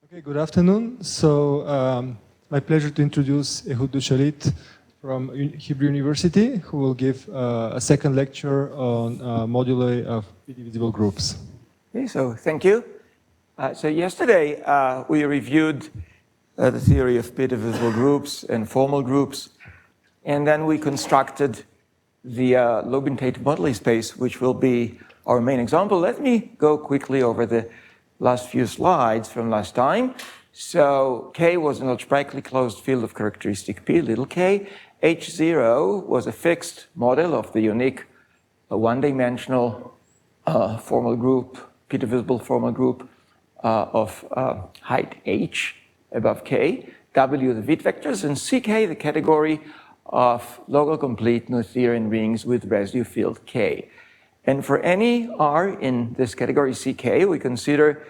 Okay, good afternoon. My pleasure to introduce Ehud De Shalit from Hebrew University, who will give a second lecture on moduli of p-divisible groups. Okay, so thank you. Yesterday we reviewed the theory of p-divisible groups and formal groups, and then we constructed the Lubin-Tate moduli space, which will be our main example. Let me go quickly over the last few slides from last time. So K was an algebraically closed field of characteristic P, little k. H0 was a fixed model of the unique one-dimensional formal group, p-divisible formal group of height h above k. W the Witt vectors, and Ck the category of local complete Noetherian rings with residue field k. And for any R in this category Ck, we consider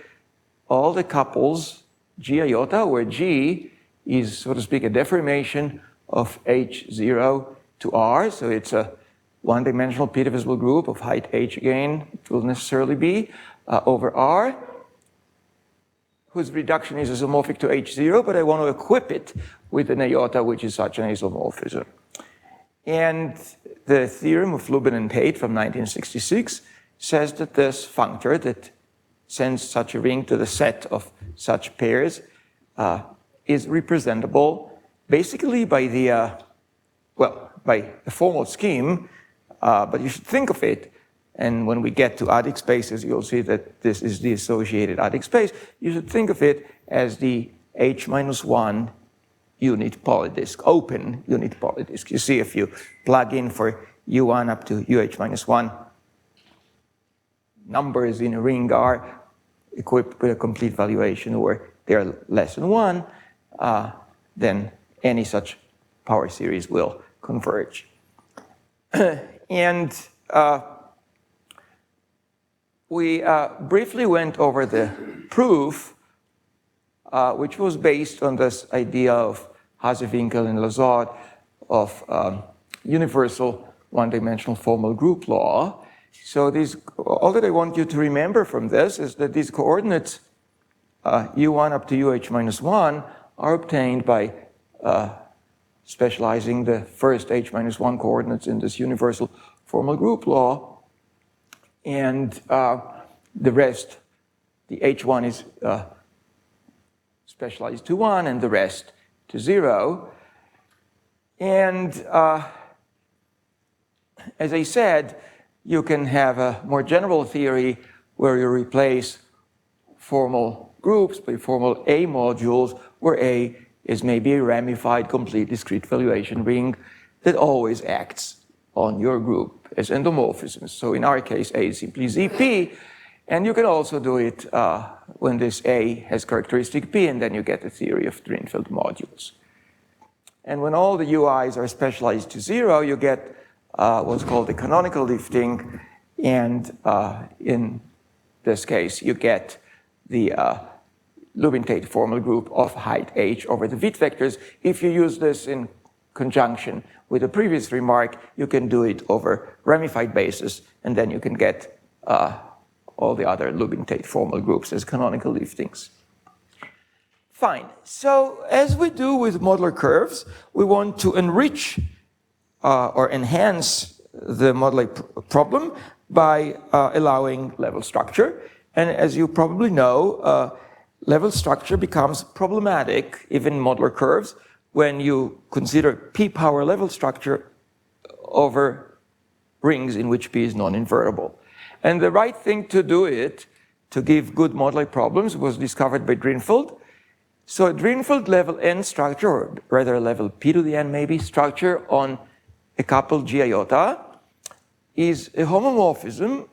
all the couples G iota, where G is, so to speak, a deformation of H0 to R. So it's a one-dimensional p-divisible group of height h again, it will necessarily be, over R, whose reduction is isomorphic to H0, but I want to equip it with an iota which is such an isomorphism. And the theorem of Lubin-Tate from 1966 says that this functor that sends such a ring to the set of such pairs is representable basically by the, by the formal scheme, but you should think of it, and when we get to adic spaces, you'll see that this is the associated adic space. You should think of it as the H-1 unit polydisk, open unit polydisk. You see, if you plug in for U1 up to UH-1, numbers in a ring are equipped with a complete valuation, or they are less than 1, then any such power series will converge. And we briefly went over the proof, which was based on this idea of Hazewinkel and Lazard of universal one-dimensional formal group law. So all that I want you to remember from this is that these coordinates U1 up to UH-1 are obtained by specializing the first H-1 coordinates in this universal formal group law, and the rest, the H1 is specialized to 1 and the rest to 0. And as I said, you can have a more general theory where you replace formal groups by formal A modules, where A is maybe a ramified complete discrete valuation ring that always acts on your group as endomorphisms. So in our case, A is simply ZP, and you can also do it when this A has characteristic P, and then you get the theory of Drinfeld modules. And when all the UIs are specialized to 0, you get what's called the canonical lifting, and in this case, you get the Lubin-Tate formal group of height h over the Witt vectors. If you use this in conjunction with the previous remark, you can do it over ramified basis, and then you can get all the other Lubin-Tate formal groups as canonical liftings. Fine. So as we do with modular curves, we want to enrich or enhance the moduli problem by allowing level structure. And as you probably know, level structure becomes problematic, even in modular curves, when you consider p-power level structure over rings in which p is non-invertible. And the right thing to do it, to give good moduli problems, was discovered by Drinfeld. So a Drinfeld level n structure, or rather a level p to the n maybe, structure on a couple G iota is a homomorphism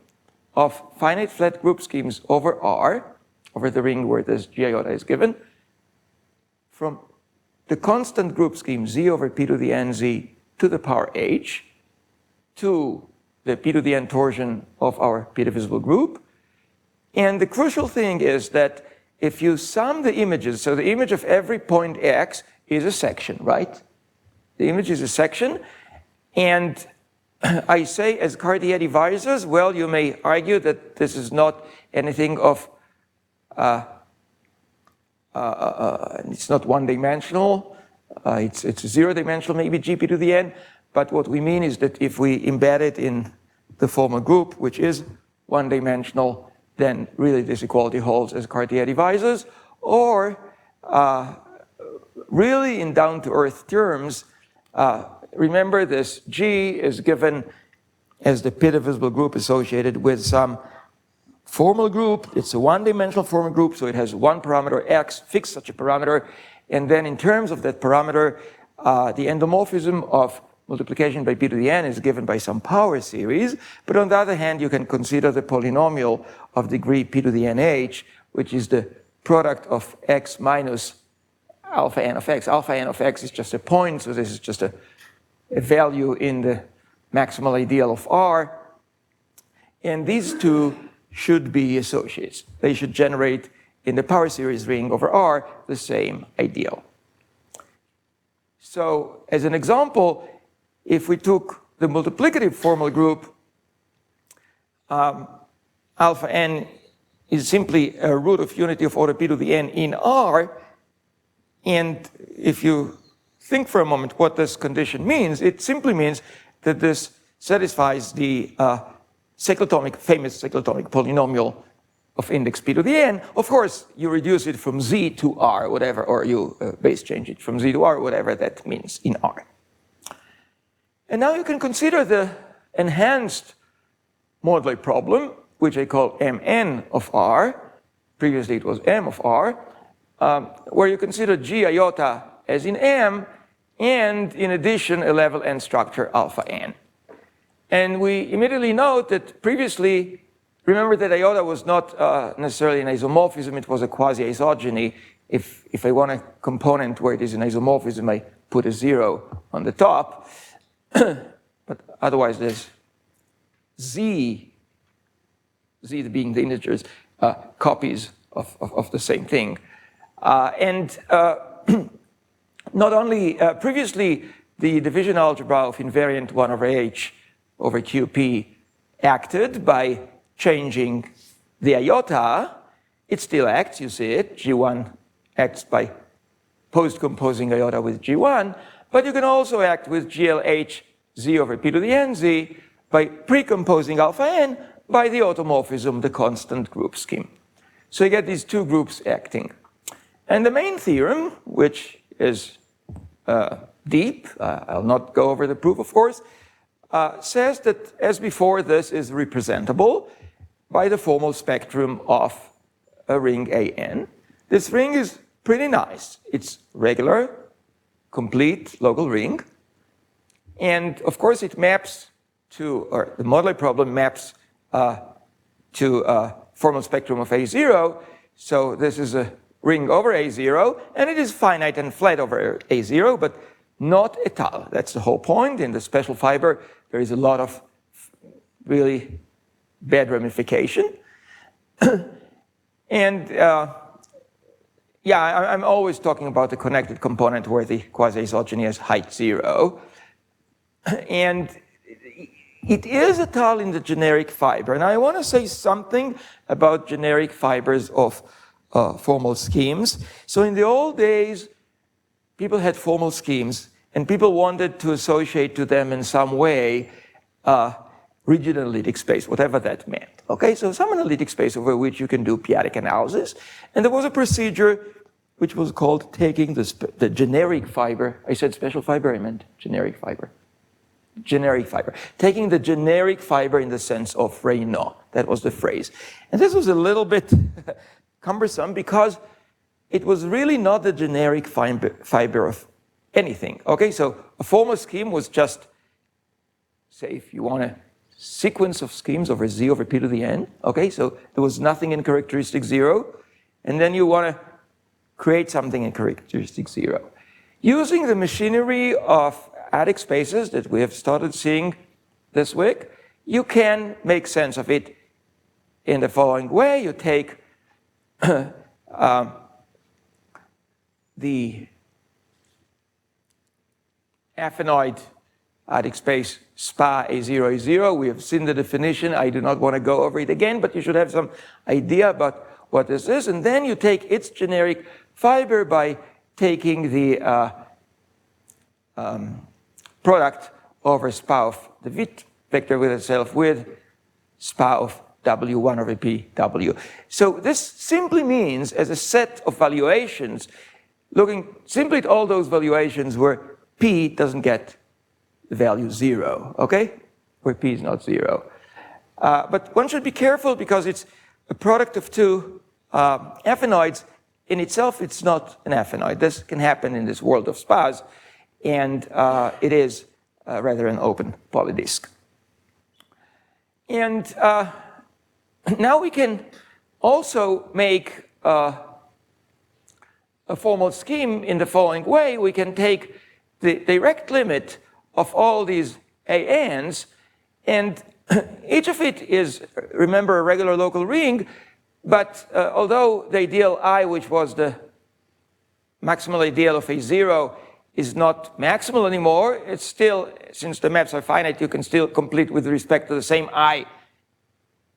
of finite flat group schemes over R, over the ring where this G iota is given, from the constant group scheme Z over P to the n Z to the power H, to the P to the n torsion of our p-divisible group. And the crucial thing is that if you sum the images, so the image of every point X is a section, right? The image is a section, and I say as Cartier devices, well, you may argue that this is not anything of it's not one-dimensional, it's zero-dimensional, maybe GP to the n, but what we mean is that if we embed it in the formal group, which is one-dimensional, then really this equality holds as Cartier divisors, or really in down-to-earth terms, remember this G is given as the p-divisible group associated with some formal group. It's a one-dimensional formal group, so it has one parameter x, fix such a parameter, and then in terms of that parameter, the endomorphism of multiplication by p to the n is given by some power series, but on the other hand, you can consider the polynomial of degree p to the nh, which is the product of x minus alpha n of x. Alpha n of x is just a point, so this is just a value in the maximal ideal of R, and these two should be associates. They should generate in the power series ring over R the same ideal. So as an example, if we took the multiplicative formal group, alpha n is simply a root of unity of order p to the n in R, and if you think for a moment what this condition means, it simply means that this satisfies the famous cyclotomic polynomial of index p to the n. Of course, you reduce it from z to r, whatever, or you base change it from z to r, whatever that means in R. And now you can consider the enhanced moduli problem, which I call Mn of R. Previously it was M of R, where you consider G iota as in M, and in addition a level n structure alpha n. And we immediately note that previously, remember that iota was not necessarily an isomorphism, it was a quasi-isogeny. If I want a component where it is an isomorphism, I put a 0 on the top. But otherwise there's z being the integers, copies of the same thing. Not only, previously the division algebra of invariant 1 over h over qp acted by changing the iota. It still acts, you see it, g1 acts by post-composing iota with g1, but you can also act with glh z over p to the nz by pre-composing alpha n by the automorphism, the constant group scheme. So you get these two groups acting. And the main theorem, which is deep, I'll not go over the proof, of course, says that, as before, this is representable by the formal spectrum of a ring AN. This ring is pretty nice. It's regular, complete local ring. And of course it maps to, or the moduli problem maps to a formal spectrum of A0. So this is a ring over A0, and it is finite and flat over A0, but not et al. That's the whole point. In the special fiber, there is a lot of really bad ramification. And yeah, I'm always talking about the connected component where the quasi-isogeny has height 0. And it is et al. In the generic fiber. And I want to say something about generic fibers of formal schemes. So in the old days, people had formal schemes, and people wanted to associate to them in some way rigid analytic space, whatever that meant. Okay, so some analytic space over which you can do p-adic analysis. And there was a procedure which was called taking the generic fiber. I said special fiber, I meant generic fiber. Generic fiber. Taking the generic fiber in the sense of Raynaud. That was the phrase. And this was a little bit cumbersome because it was really not the generic fiber of anything. Okay, so a formal scheme was just, say, if you want a sequence of schemes over z over p to the n. Okay, so there was nothing in characteristic 0. And then you want to create something in characteristic 0. Using the machinery of adic spaces that we have started seeing this week, you can make sense of it in the following way. You take the affinoid adic space SPA A0 A0. We have seen the definition. I do not want to go over it again, but you should have some idea about what this is, and then you take its generic fiber by taking the product over SPA of the Witt vector with itself with SPA of W1 over PW. So this simply means, as a set of valuations, looking simply at all those valuations where P doesn't get the value 0, okay? Where P is not 0. But one should be careful because it's a product of two affinoids. In itself, it's not an affinoid. This can happen in this world of SPAs, and it is rather an open polydisk. And now we can also make a formal scheme in the following way. We can take the direct limit of all these ANs, and each of it is, remember, a regular local ring, but although the ideal I, which was the maximal ideal of A0, is not maximal anymore, it's still, since the maps are finite, you can still complete with respect to the same I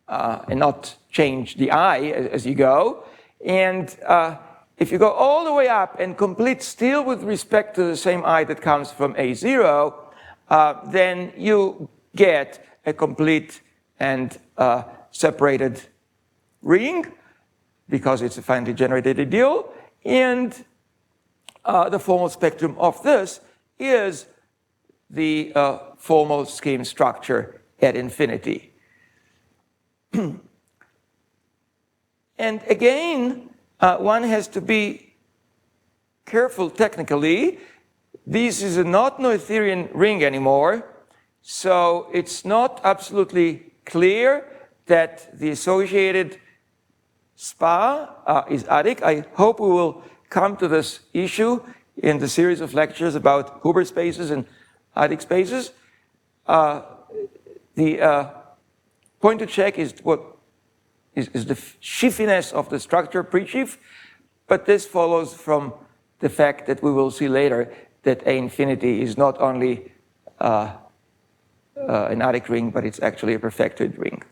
and not change the I as you go. And if you go all the way up and complete still with respect to the same I that comes from A0, then you get a complete and separated ring, because it's a finitely generated ideal, and the formal spectrum of this is the formal scheme structure at infinity. And again, one has to be careful technically. This is a not Noetherian ring anymore, so it's not absolutely clear that the associated SPA is adic. I hope we will come to this issue in the series of lectures about Huber spaces and adic spaces. The point to check is what is the sheafiness of the structure pre-sheaf, but this follows from the fact that we will see later that A infinity is not only an adic ring, but it's actually a perfectoid ring.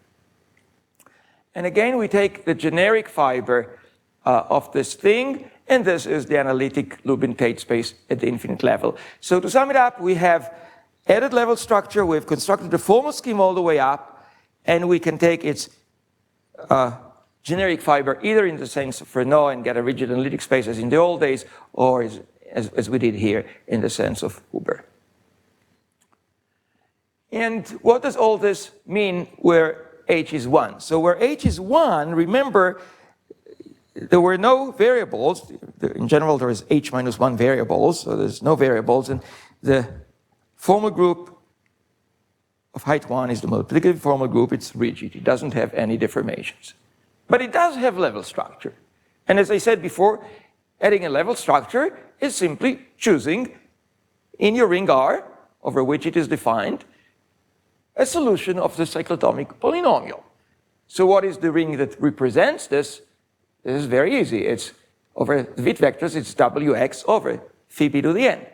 And again, we take the generic fiber of this thing, and this is the analytic Lubin-Tate space at the infinite level. So to sum it up, we have added level structure, we've constructed a formal scheme all the way up, and we can take its generic fiber either in the sense of Renault and get a rigid analytic space as in the old days, or as we did here in the sense of Huber. And what does all this mean where H is 1? So where H is 1, remember, there were no variables. In general, there is H minus 1 variables, so there's no variables. And the formal group of height 1 is the multiplicative formal group. It's rigid. It doesn't have any deformations. But it does have level structure. And as I said before, adding a level structure is simply choosing in your ring R, over which it is defined, a solution of the cyclotomic polynomial. So what is the ring that represents this? This is very easy. It's over the Witt vectors, it's Wx over phi b to the n,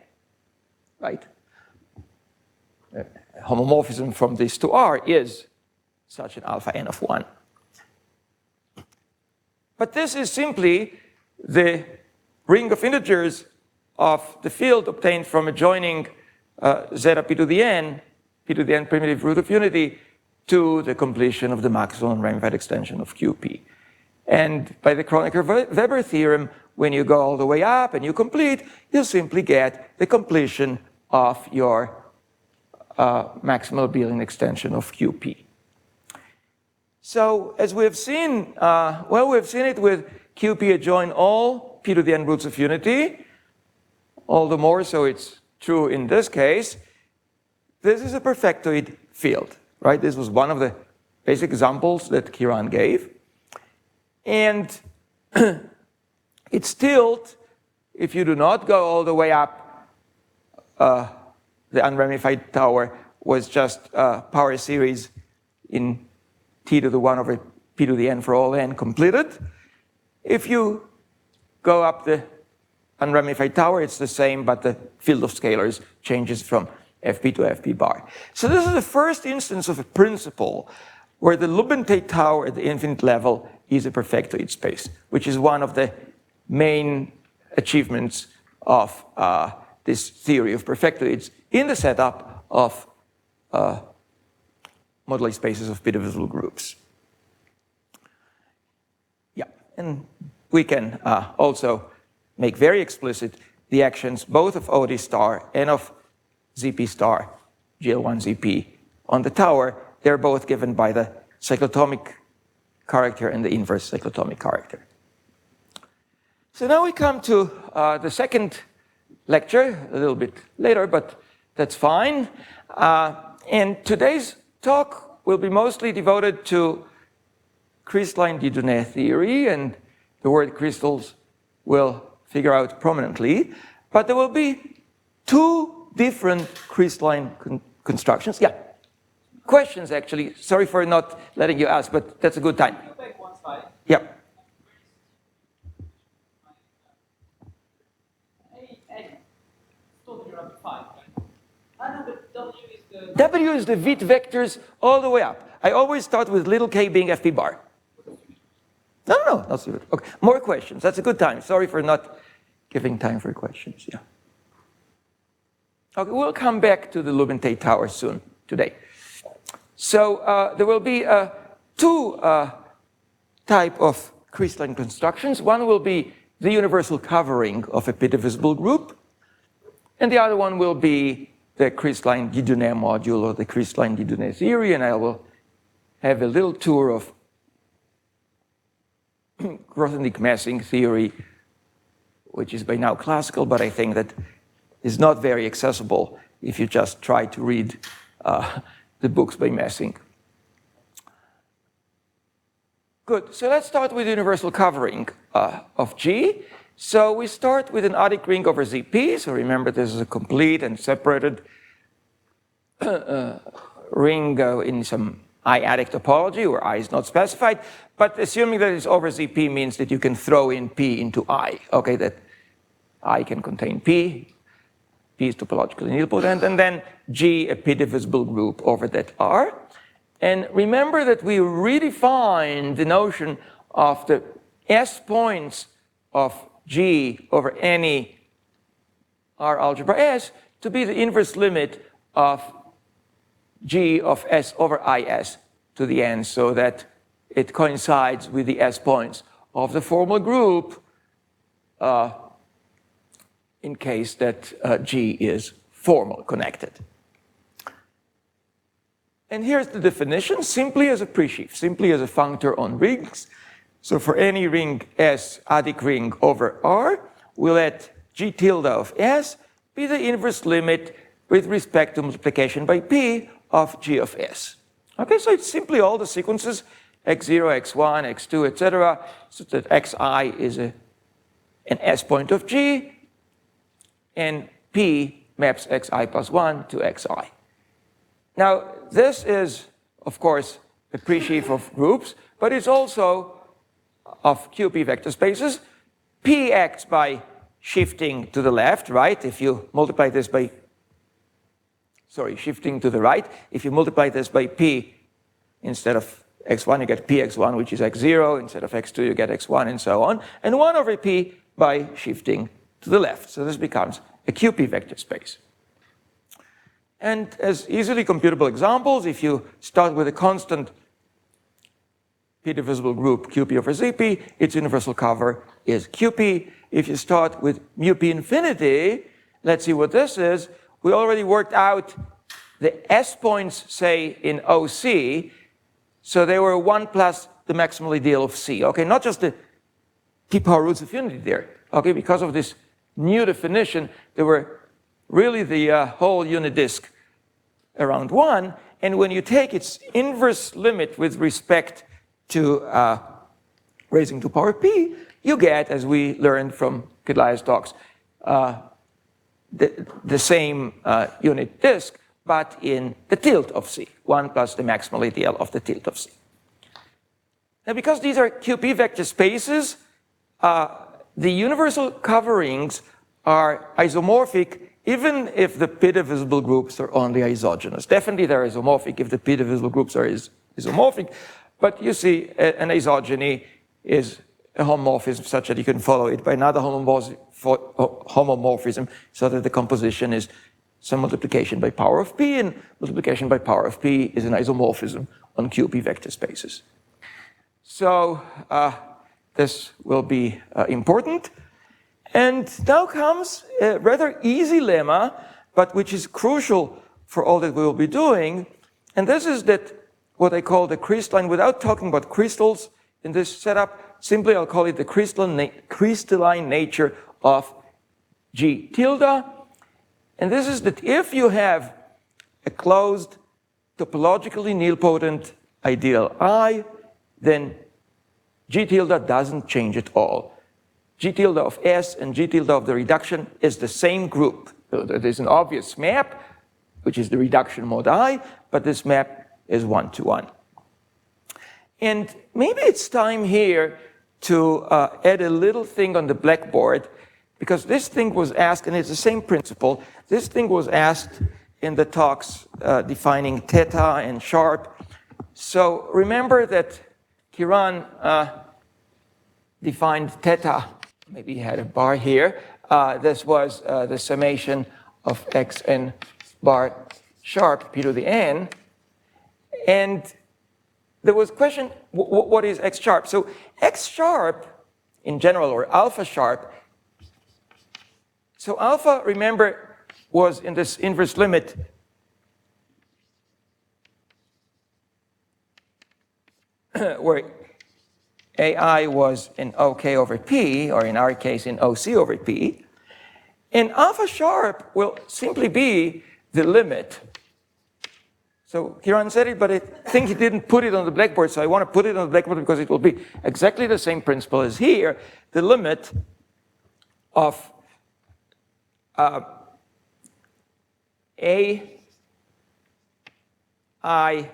right? Homomorphism from this to R is such an alpha n of 1. But this is simply the ring of integers of the field obtained from adjoining zeta p to the n primitive root of unity to the completion of the maximal and ramified extension of QP. And by the Kronecker-Weber theorem, when you go all the way up and you complete, you simply get the completion of your maximal abelian extension of QP. So as we have seen, we've seen it with QP adjoin all p to the n roots of unity, all the more so it's true in this case. This is a perfectoid field, right? This was one of the basic examples that Kiran gave. And it's tilde if you do not go all the way up. The unramified tower was just a power series in t to the 1 over p to the n for all n completed. If you go up the unramified tower, it's the same, but the field of scalars changes from Fp to Fp bar. So this is the first instance of a principle where the Lubin-Tate tower at the infinite level is a perfectoid space, which is one of the main achievements of this theory of perfectoids in the setup of moduli spaces of p-divisible groups. Yeah, and we can also make very explicit the actions both of OD star and of ZP star, GL1 ZP, on the tower. They're both given by the cyclotomic character and the inverse cyclotomic character. So now we come to the second lecture, a little bit later, but that's fine. And today's talk will be mostly devoted to crystalline Dieudonné theory, and the word crystals will figure out prominently. But there will be two different crystalline constructions. Yeah. Questions, actually. Sorry for not letting you ask, but that's a good time. Can you back one slide? Yeah. W is the Witt vectors all the way up. I always start with little k being FP bar. No, that's good. Okay, more questions. That's a good time. Sorry for not giving time for questions. Yeah. Okay, we'll come back to the Lubin-Tate tower soon today. So there will be two type of crystalline constructions. One will be the universal covering of a p-divisible group, and the other one will be the crystalline Dieudonné module or the crystalline Dieudonné theory, and I will have a little tour of Grothendieck massing theory, which is by now classical, but I think that is not very accessible if you just try to read the books by Messing. Good, so let's start with universal covering of G. So we start with an adic ring over ZP. So remember, this is a complete and separated ring in some I-adic topology where I is not specified. But assuming that it's over ZP means that you can throw in P into I. Okay, that I can contain P. P is topologically nilpotent, and then G, a p-divisible group over that R. And remember that we redefined the notion of the S points of G over any R algebra S to be the inverse limit of G of S over IS to the n, so that it coincides with the S points of the formal group in case that G is formal connected. And here's the definition, simply as a presheaf, simply as a functor on rings. So for any ring S, adic ring over R, we let G tilde of S be the inverse limit with respect to multiplication by P of G of S. Okay, so it's simply all the sequences, x0, x1, x2, etc., so that xi is an S point of G, and P maps xi plus 1 to xi. Now, this is, of course, a presheaf of groups, but it's also of QP vector spaces. P acts by shifting to the left, right? If you multiply this by, shifting to the right. If you multiply this by P, instead of x1, you get px1, which is x0. Instead of x2, you get x1, and so on. And 1 over P by shifting to the left. So this becomes a QP vector space. And as easily computable examples, if you start with a constant p-divisible group QP over ZP, its universal cover is QP. If you start with mu p infinity, let's see what this is. We already worked out the S points, say, in OC. So they were 1 plus the maximal ideal of C. Okay, not just the p power roots of unity there. Okay, because of this new definition, there were really the whole unit disk around 1. And when you take its inverse limit with respect to raising to power p, you get, as we learned from Kedlaya's talks, the same unit disk, but in the tilt of C, 1 plus the maximal ideal of the tilt of C. Now, because these are QP vector spaces, the universal coverings are isomorphic even if the p-divisible groups are only isogynous. Definitely they're isomorphic if the p-divisible groups are isomorphic, but you see an isogeny is a homomorphism such that you can follow it by another homomorphism so that the composition is some multiplication by power of p, and multiplication by power of p is an isomorphism on QP vector spaces. So this will be important. And now comes a rather easy lemma, but which is crucial for all that we will be doing. And this is that what I call the crystalline, without talking about crystals in this setup, simply I'll call it the crystalline nature of G tilde. And this is that if you have a closed, topologically nilpotent ideal I, then G tilde doesn't change at all. G tilde of S and G tilde of the reduction is the same group. So there's an obvious map, which is the reduction mod I, but this map is one-to-one. And maybe it's time here to add a little thing on the blackboard, because this thing was asked, and it's the same principle, this thing was asked in the talks defining theta and sharp. So remember that Kiran defined theta, maybe he had a bar here. This was the summation of x n bar sharp p to the n. And there was a question, what is x sharp? So x sharp in general, or alpha sharp, so alpha, remember, was in this inverse limit where AI was in OK over P, or in our case in OC over P. And alpha sharp will simply be the limit. So Kiran said it, but I think he didn't put it on the blackboard, so I want to put it on the blackboard because it will be exactly the same principle as here, the limit of A I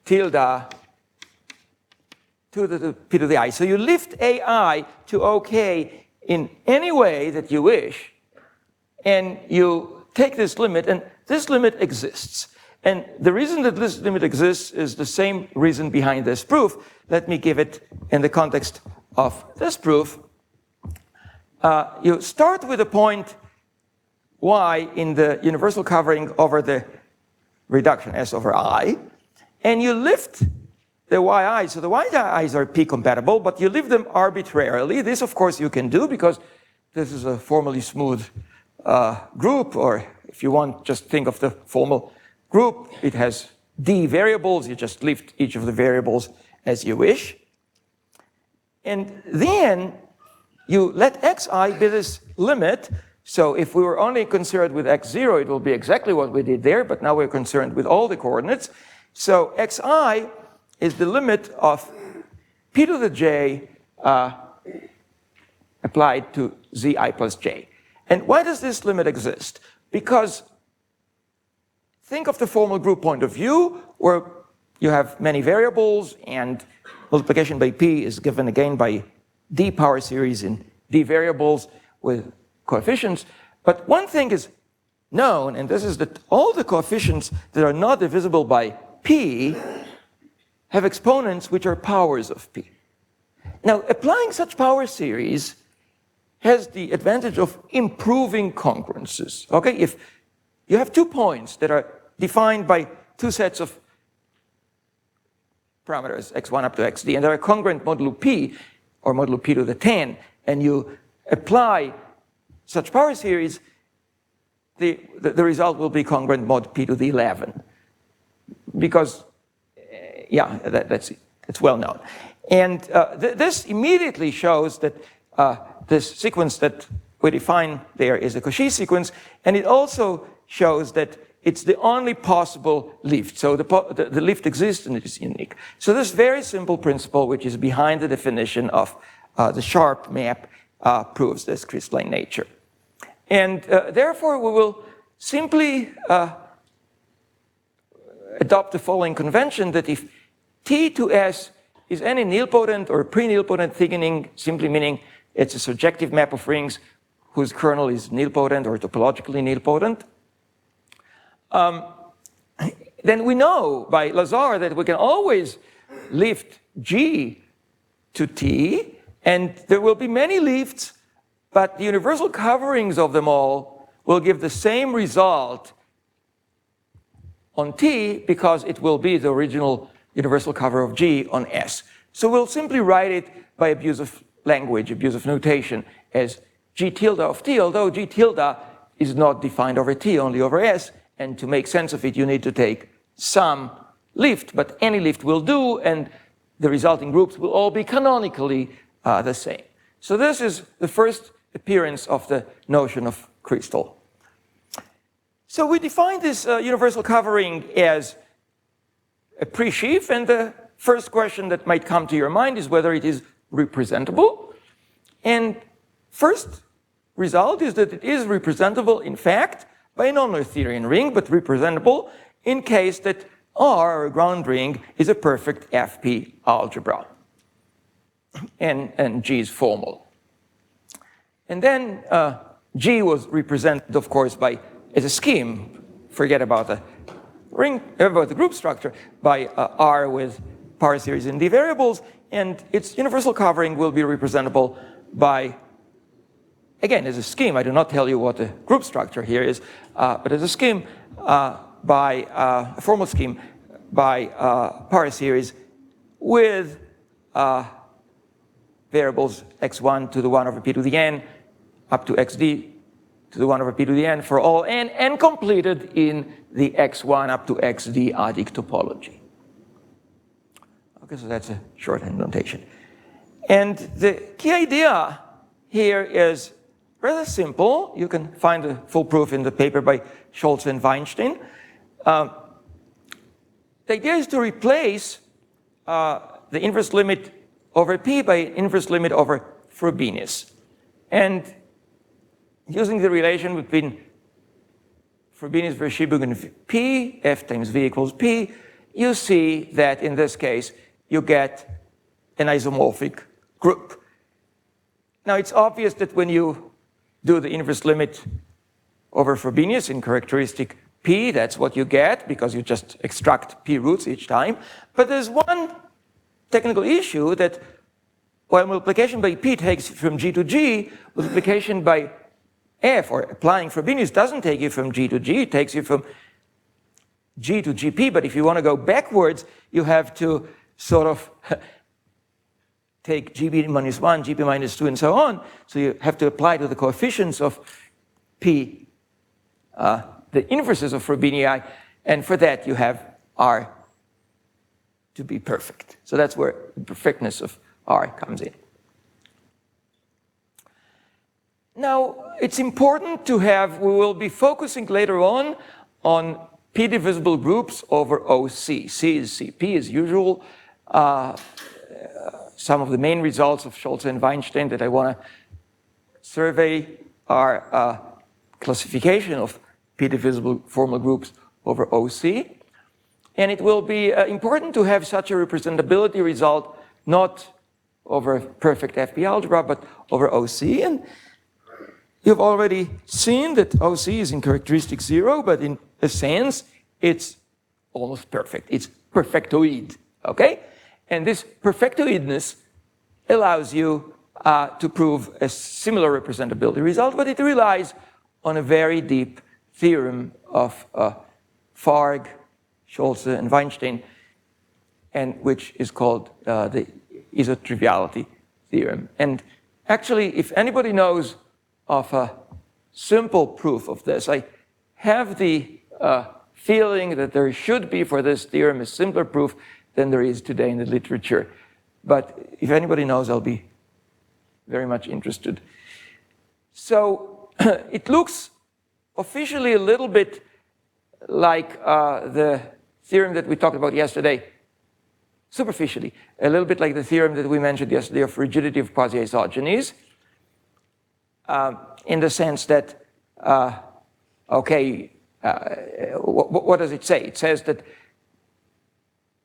tilde to the p to the I. So you lift AI to OK in any way that you wish, and you take this limit, and this limit exists. And the reason that this limit exists is the same reason behind this proof. Let me give it in the context of this proof. You start with a point y in the universal covering over the reduction S over I, and you lift the yi, so the yi's are p-compatible, but you lift them arbitrarily. This, of course, you can do because this is a formally smooth group, or if you want, just think of the formal group. It has d variables. You just lift each of the variables as you wish. And then you let xi be this limit. So if we were only concerned with x0, it will be exactly what we did there, but now we're concerned with all the coordinates. So xi is the limit of p to the j applied to zi plus j. And why does this limit exist? Because think of the formal group point of view, where you have many variables, and multiplication by p is given again by d power series in d variables with coefficients. But one thing is known, and this is that all the coefficients that are not divisible by p have exponents which are powers of p. Now, applying such power series has the advantage of improving congruences. Okay, if you have 2 points that are defined by 2 sets of parameters, x1 up to xd, and they are congruent modulo p, or modulo p to the 10, and you apply such power series, the result will be congruent mod p to the 11. Because, yeah, that's well known. And this immediately shows that this sequence that we define there is a Cauchy sequence, and it also shows that it's the only possible lift. So the lift exists and it is unique. So this very simple principle, which is behind the definition of the sharp map, proves this crystalline nature. And therefore, we will simply adopt the following convention, that if T to S is any nilpotent or pre-nilpotent thickening, simply meaning it's a surjective map of rings whose kernel is nilpotent or topologically nilpotent, then we know by Lazare that we can always lift G to T, and there will be many lifts, but the universal coverings of them all will give the same result on T because it will be the original universal cover of G on S. So we'll simply write it by abuse of language, abuse of notation, as G tilde of T, although G tilde is not defined over T, only over S, and to make sense of it, you need to take some lift, but any lift will do, and the resulting groups will all be canonically the same. So this is the first appearance of the notion of crystal. So we define this universal covering as a pre-sheaf, and the first question that might come to your mind is whether it is representable. And first result is that it is representable, in fact, by a non-Noetherian ring, but representable in case that R, or ground ring, is a perfect FP algebra, and G is formal. And then G was represented, of course, by, as a scheme, forget about the ring, about the group structure, by R with power series in D variables, and its universal covering will be representable by, again, as a scheme. I do not tell you what the group structure here is, but as a scheme, by a formal scheme, by power series with variables x1 to the 1 over p to the n up to xd to the 1 over p to the n for all n, and completed in the x1 up to xd adic topology. Okay, so that's a shorthand notation. And the key idea here is rather simple. You can find the full proof in the paper by Scholze and Weinstein. The idea is to replace the inverse limit over p by inverse limit over Frobenius. And using the relation between Frobenius Verschiebung and p, f times v equals p, you see that in this case you get an isomorphic group. Now it's obvious that when you do the inverse limit over Frobenius in characteristic p, that's what you get, because you just extract p roots each time. But there's one technical issue that while multiplication by p takes you from G to G, multiplication by f, or applying Frobenius, doesn't take you from G to G, it takes you from G to GP. But if you want to go backwards, you have to sort of take GB minus 1, GP minus 2, and so on. So you have to apply to the coefficients of p the inverses of Frobenii, and for that you have R to be perfect. So that's where the perfectness of R comes in. Now, it's important to have, we will be focusing later on p-divisible groups over OC. C is CP as usual. Some of the main results of Scholze and Weinstein that I want to survey are classification of p-divisible formal groups over OC. And it will be important to have such a representability result not over perfect FP algebra, but over OC. And you've already seen that OC is in characteristic 0, but in a sense, it's almost perfect. It's perfectoid, okay? And this perfectoidness allows you to prove a similar representability result, but it relies on a very deep theorem of Farg, Scholze, and Weinstein, and which is called the isotriviality theorem. And actually, if anybody knows of a simple proof of this, I have the feeling that there should be for this theorem a simpler proof than there is today in the literature. But if anybody knows, I'll be very much interested. So it looks officially a little bit like the theorem that we talked about yesterday, superficially, a little bit like the theorem that we mentioned yesterday of rigidity of quasi-isogenies, in the sense that, what does it say? It says that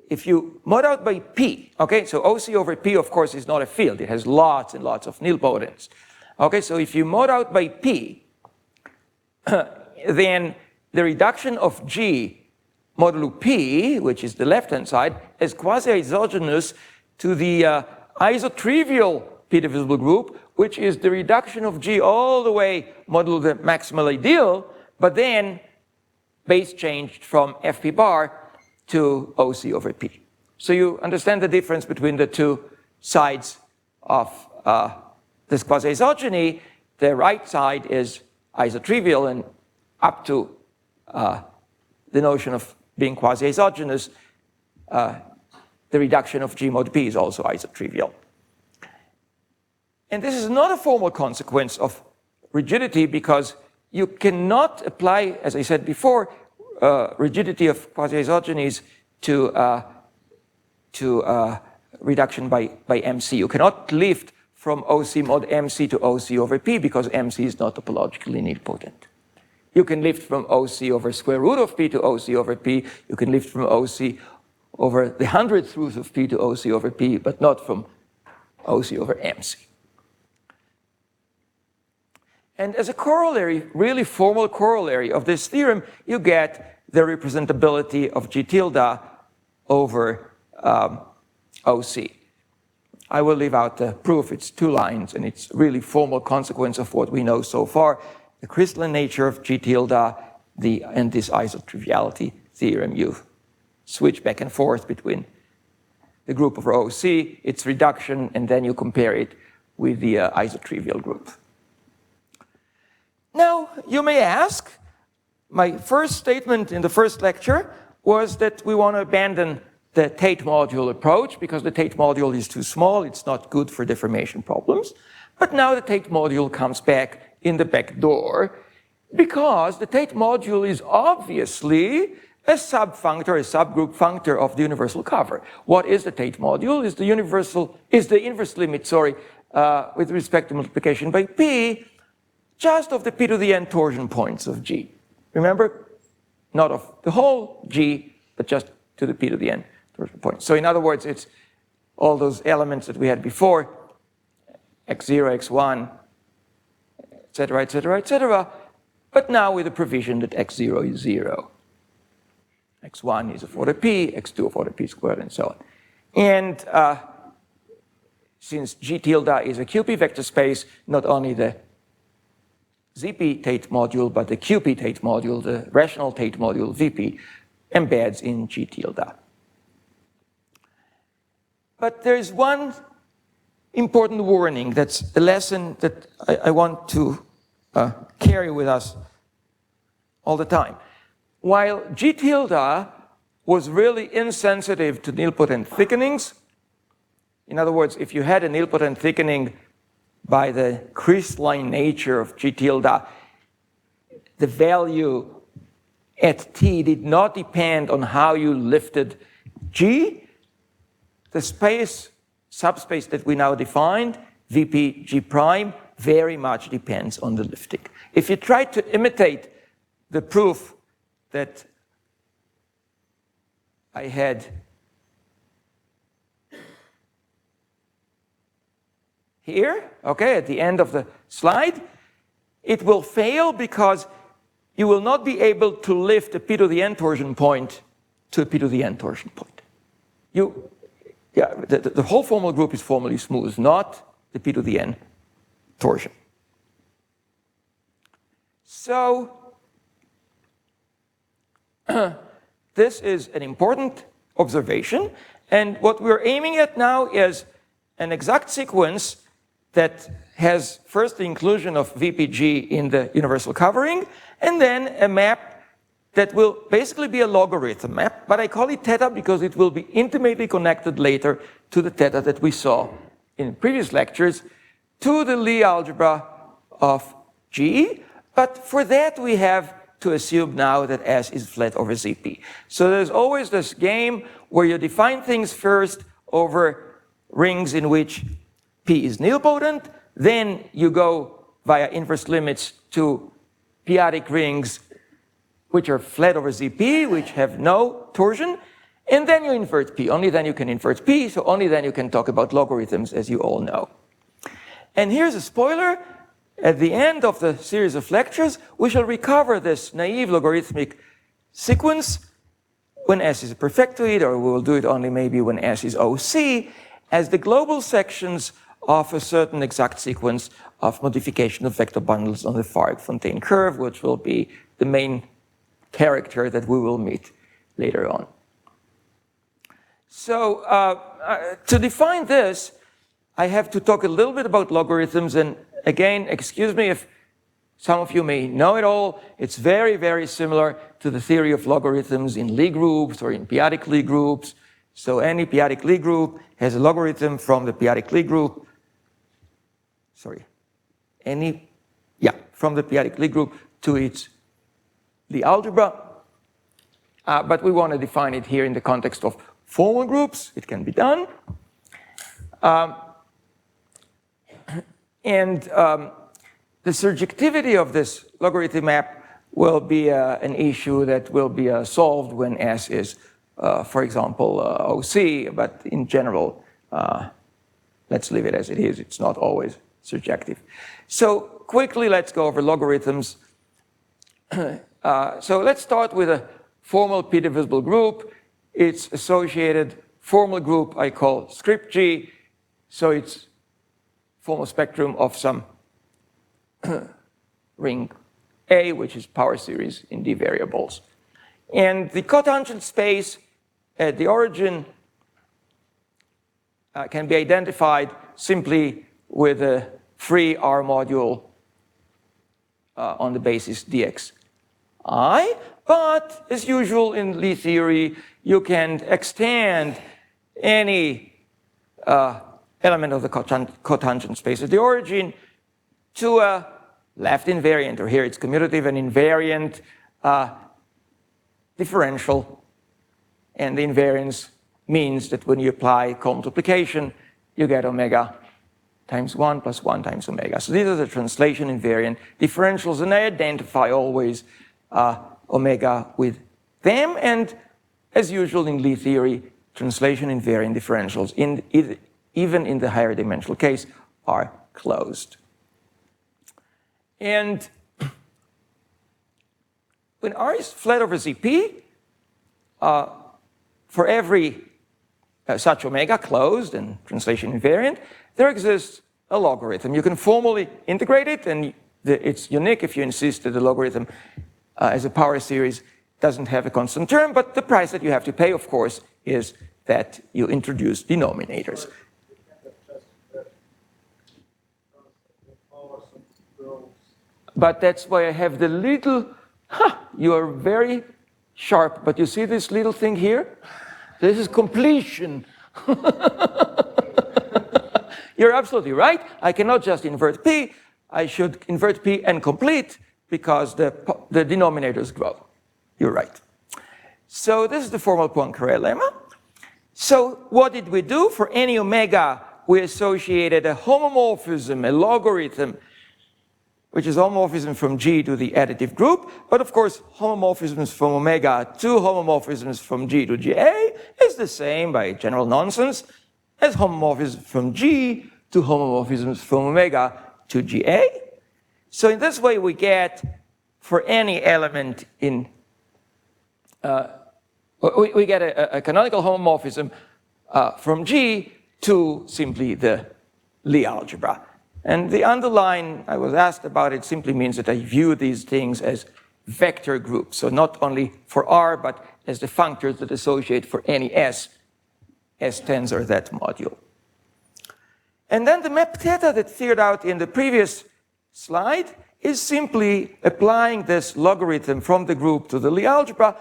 if you mod out by P, okay, so OC over P, of course, is not a field. It has lots and lots of nilpotents. Okay, so if you mod out by P, then the reduction of G modulo P, which is the left-hand side, is quasi-isogenous to the isotrivial p-divisible group, which is the reduction of G all the way modulo the maximal ideal, but then base changed from Fp bar to OC over P. So you understand the difference between the two sides of this quasi-isogeny. The right side is isotrivial, and up to the notion of being quasi-isogenous, the reduction of G mod P is also isotrivial. And this is not a formal consequence of rigidity, because you cannot apply, as I said before, rigidity of quasi-isogenies to reduction by MC. You cannot lift from OC mod MC to OC over P, because MC is not topologically nilpotent. You can lift from OC over square root of P to OC over P. You can lift from OC over the 100th root of P to OC over P, but not from OC over MC. And as a corollary, really formal corollary of this theorem, you get the representability of G tilde over OC. I will leave out the proof. It's 2 lines, and it's really formal consequence of what we know so far. The crystalline nature of G tilde, and this isotriviality theorem. You switch back and forth between the group over OC, its reduction, and then you compare it with the isotrivial group. Now, you may ask, my first statement in the first lecture was that we want to abandon the Tate module approach because the Tate module is too small, it's not good for deformation problems. But now the Tate module comes back in the back door because the Tate module is obviously a subfunctor, a subgroup functor of the universal cover. What is the Tate module? Is the inverse limit, with respect to multiplication by P, just of the P to the n torsion points of G. Remember, not of the whole G, but just to the P to the n torsion points. So in other words, it's all those elements that we had before, x0, x1, etc., etc., etc., but now with the provision that x0 is 0. x1 is of order P, x2 of order P squared, and so on. And since G tilde is a QP vector space, not only the ZP Tate module, but the QP Tate module, the rational Tate module VP, embeds in G tilde. But there is one important warning. That's a lesson that I want to carry with us all the time. While G tilde was really insensitive to nilpotent thickenings, in other words, if you had a nilpotent thickening by the crystalline nature of G tilde, the value at T did not depend on how you lifted G. The subspace that we now defined, VP G prime, very much depends on the lifting. If you try to imitate the proof that I had here, okay, at the end of the slide, it will fail because you will not be able to lift a P to the n torsion point to a P to the n torsion point. The whole formal group is formally smooth, not the P to the n torsion. So, this is an important observation, and what we're aiming at now is an exact sequence that has first the inclusion of VPG in the universal covering, and then a map that will basically be a logarithm map, but I call it theta because it will be intimately connected later to the theta that we saw in previous lectures to the Lie algebra of G, but for that we have to assume now that S is flat over ZP. So there's always this game where you define things first over rings in which P is nilpotent, then you go via inverse limits to p-adic rings which are flat over ZP, which have no torsion, and then you invert P. Only then you can invert P, so only then you can talk about logarithms, as you all know. And here's a spoiler. At the end of the series of lectures, we shall recover this naive logarithmic sequence when S is a perfectoid, or we will do it only maybe when S is OC, as the global sections of a certain exact sequence of modification of vector bundles on the Farag-Fontaine curve, which will be the main character that we will meet later on. So to define this, I have to talk a little bit about logarithms, and again, excuse me if some of you may know it all. It's very, very similar to the theory of logarithms in Lie groups or in p-adic Lie groups. So any p-adic Lie group has a logarithm from the p-adic Lie group. From the p-adic Lie group to its Lie algebra. But we want to define it here in the context of formal groups. It can be done. The surjectivity of this logarithm map will be an issue that will be solved when S is, for example, OC, but in general, let's leave it as it is. It's not always surjective. So quickly, let's go over logarithms. So let's start with a formal p-divisible group. Its associated formal group I call script G, so it's formal spectrum of some ring A, which is power series in D variables. And the cotangent space at the origin can be identified simply with a free R module on the basis dxi. But as usual in Lie theory, you can extend any element of the cotangent space at the origin to a left invariant, or here it's commutative and invariant differential. And the invariance means that when you apply co-multiplication, you get omega times 1 plus 1 times omega. So these are the translation invariant differentials, and I identify always omega with them. And as usual in Lie theory, translation invariant differentials, even in the higher dimensional case, are closed. And when R is flat over Zp, for every such omega closed and translation invariant, there exists a logarithm. You can formally integrate it, and it's unique if you insist that the logarithm as a power series doesn't have a constant term, but the price that you have to pay, of course, is that you introduce denominators. But that's why I have the little, you are very sharp, but you see this little thing here? This is completion. You're absolutely right. I cannot just invert P. I should invert P and complete because the denominators grow. You're right. So this is the formal Poincaré lemma. So what did we do? For any omega, we associated a homomorphism, a logarithm, which is homomorphism from G to the additive group. But of course, homomorphisms from omega to homomorphisms from G to GA is the same by general nonsense as homomorphisms from G to homomorphisms from omega to GA. So in this way, we get, for any element in, we get a canonical homomorphism from G to simply the Lie algebra. And the underline, I was asked about it, simply means that I view these things as vector groups. So not only for R, but as the functors that associate for any S tensor that module. And then the map theta that figured out in the previous slide is simply applying this logarithm from the group to the Lie algebra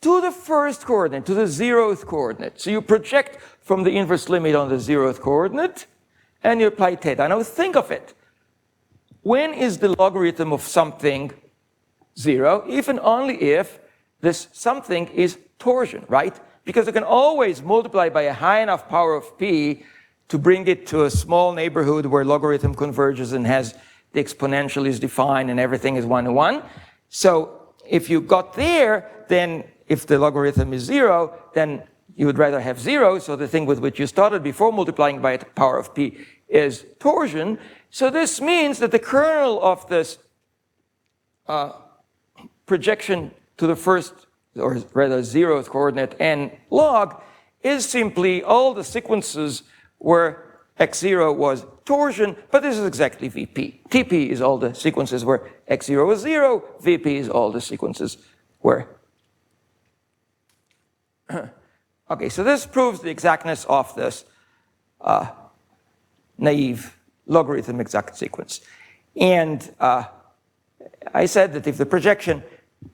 to the first coordinate, to the 0th coordinate. So you project from the inverse limit on the 0th coordinate, and you apply theta. Now think of it. When is the logarithm of something 0? If and only if this something is torsion, right? Because you can always multiply by a high enough power of p to bring it to a small neighborhood where logarithm converges and has the exponential is defined and everything is 1 to 1. So if you got there, then if the logarithm is 0, then you would rather have 0, so the thing with which you started before multiplying by the power of p is torsion. So this means that the kernel of this projection to the first, or rather 0th coordinate n log, is simply all the sequences where x0 was torsion, but this is exactly VP. TP is all the sequences where x0 is 0, VP is all the sequences where... Okay, so this proves the exactness of this naive logarithm exact sequence. And I said that if the projection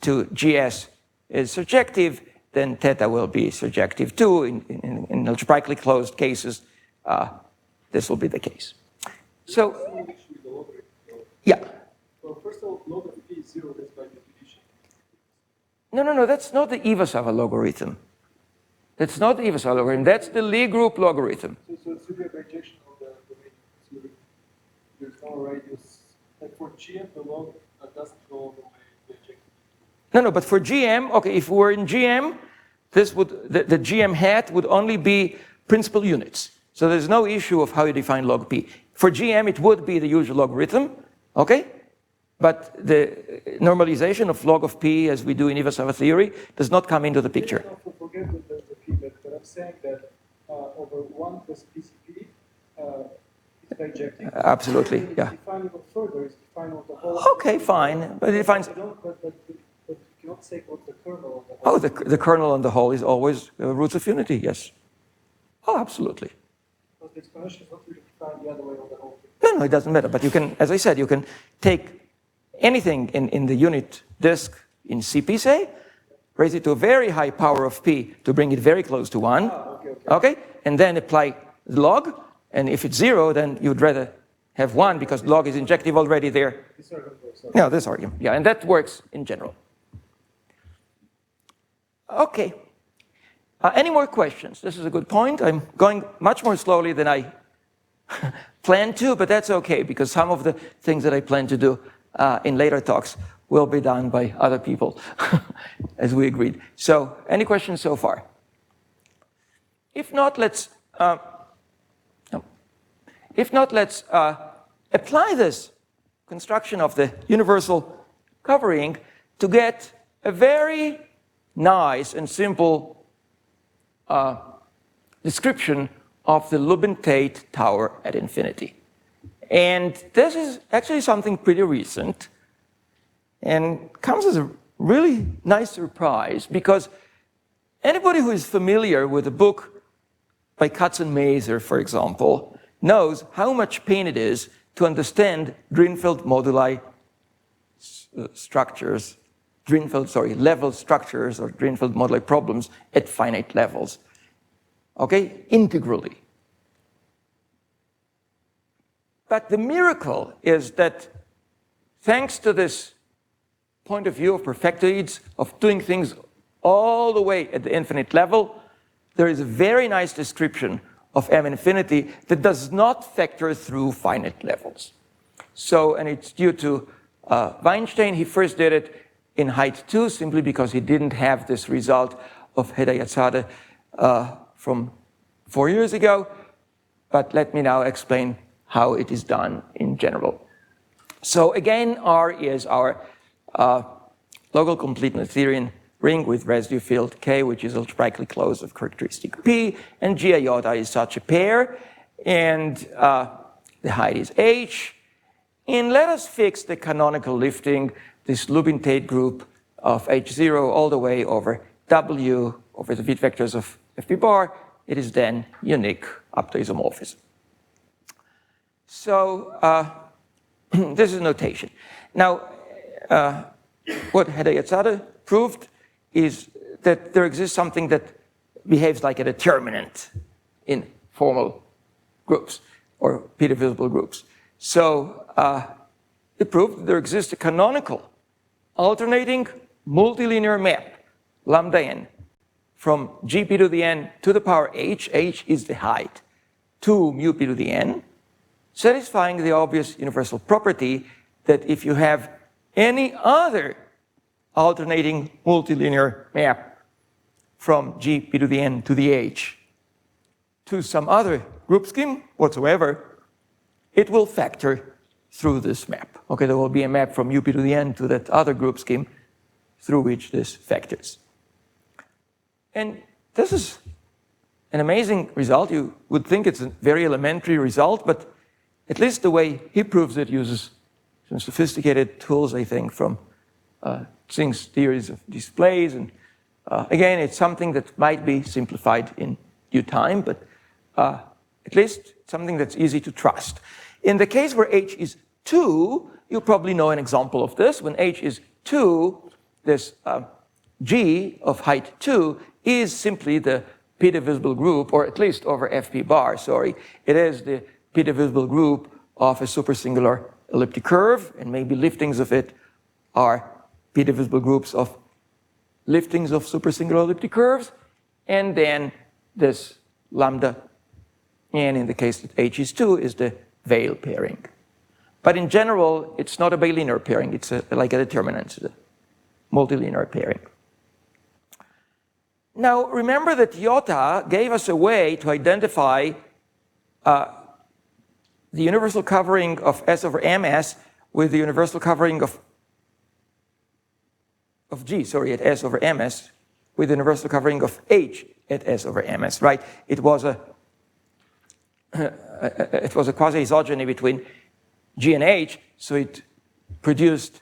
to GS is surjective, then theta will be surjective too. In algebraically closed cases, this will be the case. So, yeah. Well, first of all, log of p is 0, that's by definition. No, that's not the Iwasawa logarithm. That's not the Iwasawa logarithm, that's the Lie group logarithm. So it's really a projection of the domain. So there's no radius. Like for GM, the log doesn't go all the way projected. No, but for GM, okay, if we're in GM, this would, the GM hat would only be principal units. So there's no issue of how you define log p. For GM, it would be the usual logarithm, okay? But the normalization of log of p, as we do in Iwasawa theory, does not come into the picture. No, forget the p, but I'm saying that over 1 plus PCP is bijective. Absolutely, yeah. Define it further, it's define what the whole... Okay, fine, but it defines... But you cannot say what the kernel of the Oh, whole... the kernel on the whole is always roots of unity, yes. Oh, absolutely. Because the exponential is not really defined the other way of the whole thing. No, it doesn't matter. But you can, as I said, you can take anything in the unit disk in CP, say, raise it to a very high power of p to bring it very close to 1. Okay? And then apply the log. And if it's 0, then you'd rather have 1 because log is injective already there. This argument works. No, this argument. Yeah, and that works in general. Okay. Any more questions? This is a good point. I'm going much more slowly than I planned to, but that's okay because some of the things that I plan to do in later talks will be done by other people, as we agreed. So, any questions so far? If not, let's apply this construction of the universal covering to get a very nice and simple description of the Lubin-Tate tower at infinity. And this is actually something pretty recent and comes as a really nice surprise because anybody who is familiar with a book by Katzenmazer, for example, knows how much pain it is to understand Greenfield moduli structures, level structures or Greenfield moduli problems at finite levels, okay, integrally. But the miracle is that thanks to this point of view of perfectoids, of doing things all the way at the infinite level, there is a very nice description of M infinity that does not factor through finite levels. So, and it's due to Weinstein. He first did it in height 2 simply because he didn't have this result of Hedayat-Zadeh from 4 years ago. But let me now explain how it is done in general. So again, R is our local complete Noetherian ring with residue field K, which is algebraically closed with characteristic P, and G iota is such a pair, and the height is H. And let us fix the canonical lifting, this Lubin-Tate group of H0 all the way over W, over the Witt vectors of FP bar. It is then unique up to isomorphism. So this is notation. Now, what Hedayat-Zadeh proved is that there exists something that behaves like a determinant in formal groups or p-divisible groups. So it proved that there exists a canonical alternating multilinear map, lambda n, from gp to the n to the power h is the height, to mu p to the n, satisfying the obvious universal property that if you have any other alternating multilinear map from gp to the n to the h to some other group scheme whatsoever, it will factor through this map. Okay, there will be a map from up to the n to that other group scheme through which this factors. And this is an amazing result. You would think it's a very elementary result, but at least the way he proves it uses some sophisticated tools, I think, from Tsing's theories of displays. And again, it's something that might be simplified in due time, but at least something that's easy to trust. In the case where h is 2, you probably know an example of this. When h is 2, this G of height 2 is simply the p-divisible group, or at least over fp bar, sorry. It is the p-divisible group of a supersingular elliptic curve, and maybe liftings of it are p-divisible groups of liftings of supersingular elliptic curves, and then this lambda n in the case that h is 2 is the Weil pairing. But in general, it's not a bilinear pairing, it's like a determinant, it's a multilinear pairing. Now, remember that Iota gave us a way to identify the universal covering of S over MS with the universal covering of G, sorry, at S over MS, with the universal covering of H at S over MS, right? It was a quasi-isogeny between G and H, so it produced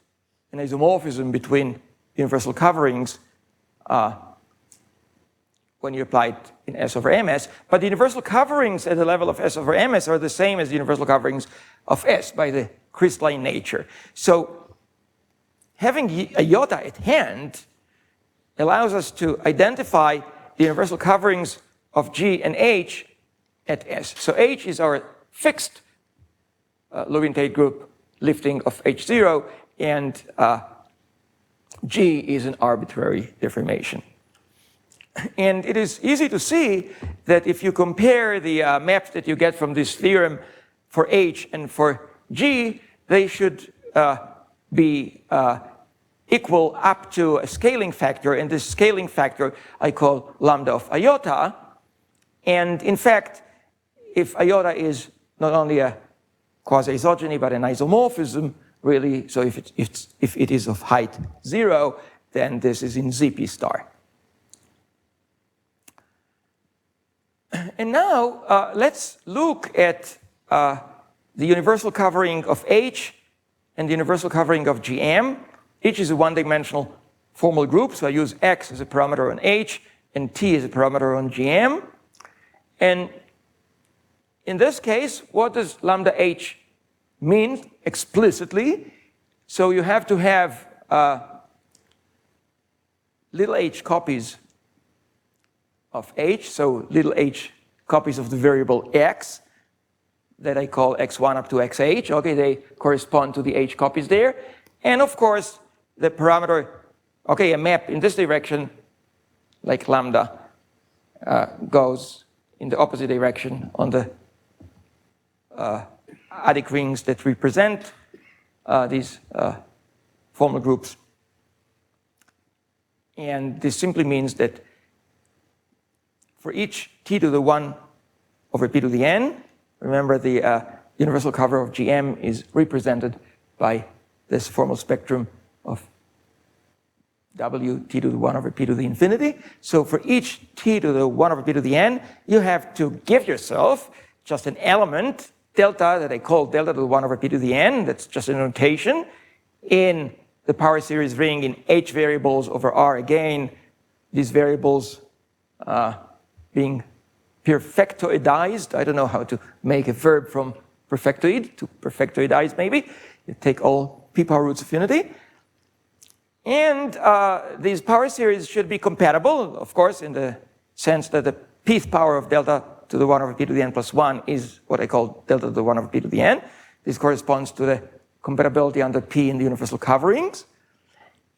an isomorphism between universal coverings when you apply it in S over MS, but the universal coverings at the level of S over MS are the same as the universal coverings of S by the crystalline nature. So having a iota at hand allows us to identify the universal coverings of G and H at S. So H is our fixed Lubin-Tate group lifting of H0, and G is an arbitrary deformation. And it is easy to see that if you compare the maps that you get from this theorem for H and for G, they should be equal up to a scaling factor, and this scaling factor I call lambda of iota. And in fact, if iota is not only a quasi-isogeny but an isomorphism, really, so if it is of height 0, then this is in ZP star. And now let's look at the universal covering of H and the universal covering of GM. H is a one-dimensional formal group, so I use X as a parameter on H and T as a parameter on GM. And in this case, what does lambda H mean explicitly? So you have to have little h copies of H, so little h copies of the variable X that I call X1 up to XH. Okay, they correspond to the h copies there. And of course, the parameter, okay, a map in this direction, like lambda, goes in the opposite direction on the adic rings that represent these formal groups. And this simply means that for each t to the 1 over p to the n, remember the universal cover of GM is represented by this formal spectrum of w t to the 1 over p to the infinity. So for each t to the 1 over p to the n, you have to give yourself just an element, delta, that I call delta to the 1 over p to the n. That's just a notation in the power series ring in h variables over r again. These variables being perfectoidized. I don't know how to make a verb from perfectoid to perfectoidize, maybe. You take all p power roots affinity. And these power series should be compatible, of course, in the sense that the pth power of delta to the 1 over p to the n plus 1 is what I call delta to the 1 over p to the n. This corresponds to the compatibility under p in the universal coverings,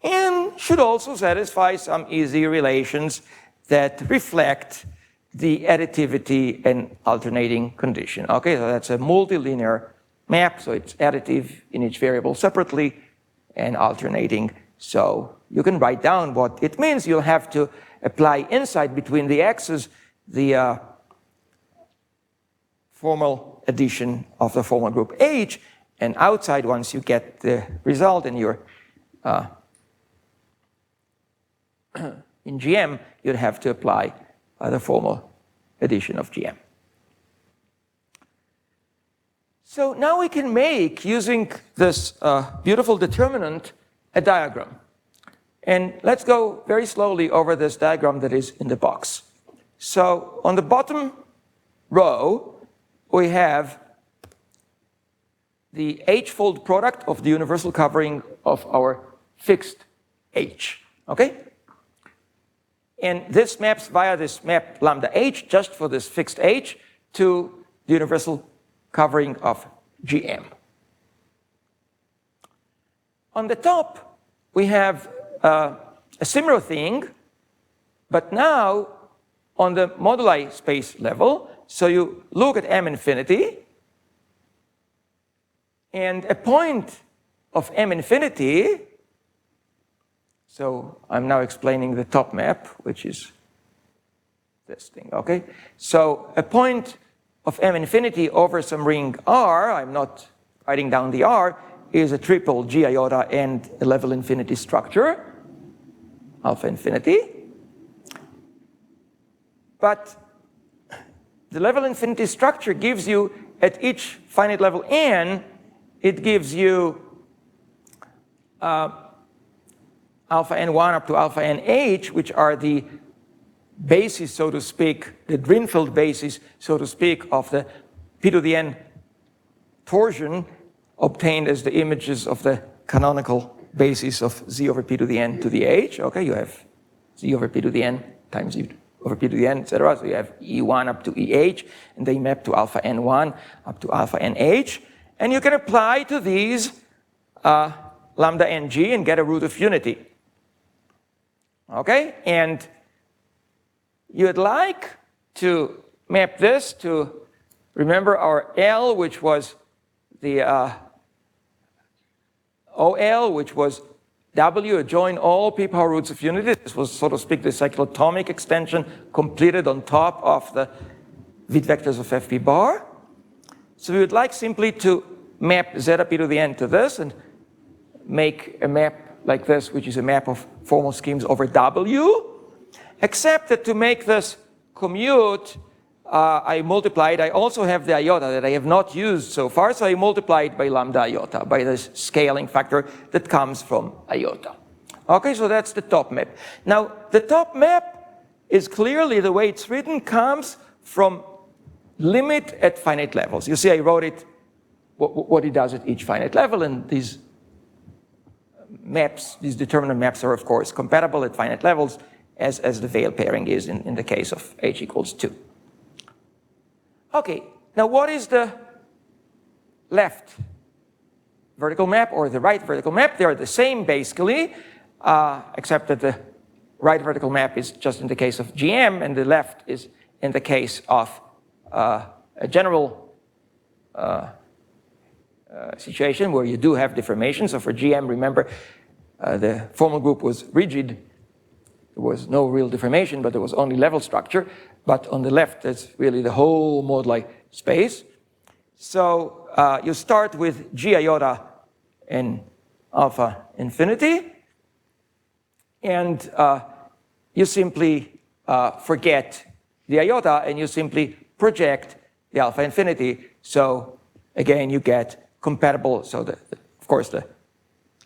and should also satisfy some easy relations that reflect the additivity and alternating condition. Okay, so that's a multilinear map, so it's additive in each variable separately and alternating. So you can write down what it means. You'll have to apply inside between the x's the formal addition of the formal group H, and outside, once you get the result and you're in GM, you'd have to apply the formal addition of GM. So now we can make, using this beautiful determinant, a diagram. And let's go very slowly over this diagram that is in the box. So on the bottom row, we have the H-fold product of the universal covering of our fixed H, okay? And this maps via this map lambda H, just for this fixed H, to the universal covering of GM. On the top, we have a similar thing, but now on the moduli space level. So you look at M infinity, and a point of M infinity, so I'm now explaining the top map, which is this thing, okay? So a point of M infinity over some ring R, I'm not writing down the R, is a triple G iota and a level infinity structure, alpha infinity. But the level infinity structure gives you, at each finite level n, it gives you alpha n1 up to alpha nh, which are the basis, so to speak, the Drinfeld basis, so to speak, of the p to the n torsion obtained as the images of the canonical basis of z over p to the n to the h. Okay, you have z over p to the n times z over p to the n, etc. So you have E1 up to EH, and they map to alpha N1 up to alpha NH. And you can apply to these lambda NG and get a root of unity. Okay? And you'd like to map this to, remember our L, which was the OL, which was W, join all p-power roots of unity. This was, so to speak, the cyclotomic extension completed on top of the Witt vectors of Fp bar. So we would like simply to map zeta p to the n to this and make a map like this, which is a map of formal schemes over W, except that to make this commute, I multiplied. I also have the iota that I have not used so far, so I multiplied by lambda iota, by this scaling factor that comes from iota. Okay, so that's the top map. Now, the top map is clearly, the way it's written, comes from limit at finite levels. You see, I wrote it, what it does at each finite level, and these maps, these determinant maps are, of course, compatible at finite levels, as the Weil pairing is in the case of h equals 2. Okay, now what is the left vertical map or the right vertical map? They are the same basically, except that the right vertical map is just in the case of GM and the left is in the case of a general situation where you do have deformation. So for GM, remember, the formal group was rigid. There was no real deformation, but there was only level structure. But on the left, that's really the whole moduli space. So you start with G iota in alpha infinity. And you simply forget the iota, and you simply project the alpha infinity. So again, you get compatible. So of course, the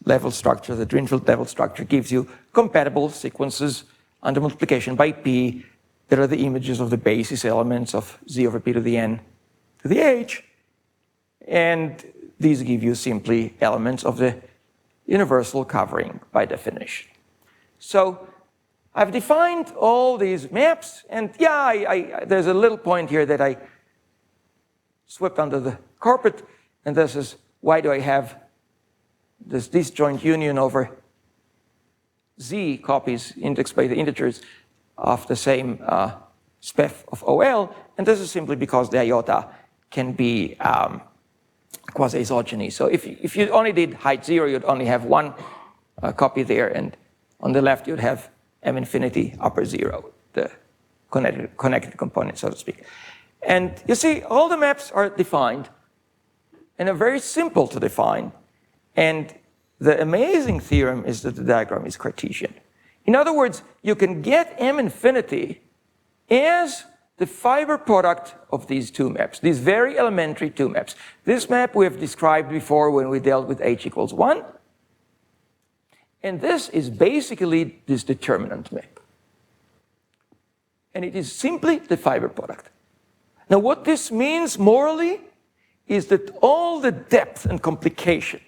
level structure, the Drinfeld level structure, gives you compatible sequences under multiplication by p that are the images of the basis elements of z over p to the n to the h. And these give you simply elements of the universal covering by definition. So I've defined all these maps, and yeah, there's a little point here that I swept under the carpet, and this is, why do I have this disjoint union over z copies indexed by the integers of the same spef of OL, and this is simply because the iota can be quasi-isogeny. So if you only did height 0, you'd only have one copy there, and on the left you'd have m infinity upper 0, the connected component, so to speak. And you see, all the maps are defined and are very simple to define. And the amazing theorem is that the diagram is Cartesian. In other words, you can get m infinity as the fiber product of these two maps, these very elementary two maps. This map we have described before when we dealt with h equals 1. And this is basically this determinant map. And it is simply the fiber product. Now what this means morally is that all the depth and complication